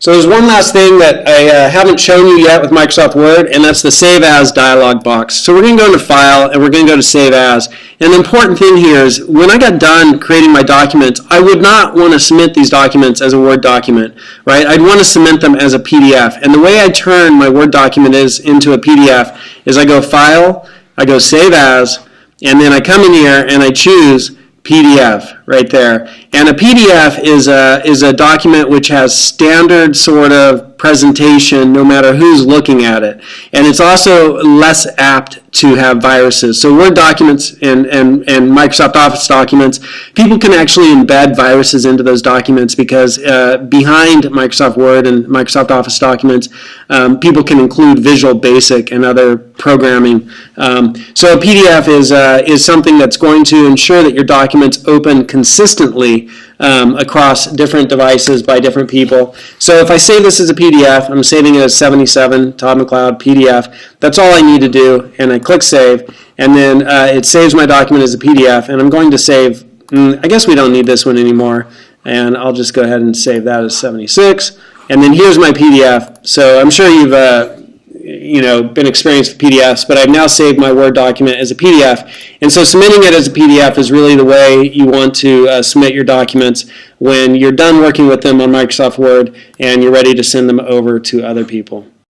So there's one last thing that I haven't shown you yet with Microsoft Word, and that's the Save As dialog box. So we're going to go into File, and we're going to go to Save As. And the important thing here is when I got done creating my documents, I would not want to submit these documents as a Word document, right? I'd want to submit them as a PDF. And the way I turn my Word document into a PDF is I go File, I go Save As, and then I come in here and I choose PDF right there. And a PDF is a document which has standard sort of presentation no matter who's looking at it. And it's also less apt to have viruses. So Word documents and Microsoft Office documents, people can actually embed viruses into those documents because behind Microsoft Word and Microsoft Office documents, people can include Visual Basic and other programming. So a PDF is something that's going to ensure that your documents open consistently across different devices by different people. So if I save this as a PDF, I'm saving it as 77 Todd McLeod PDF. That's all I need to do, and I click Save, and then it saves my document as a PDF, and I'm going to save, I guess we don't need this one anymore, and I'll just go ahead and save that as 76, and then here's my PDF. So I'm sure you've been experienced with PDFs, but I've now saved my Word document as a PDF. And so submitting it as a PDF is really the way you want to submit your documents when you're done working with them on Microsoft Word and you're ready to send them over to other people.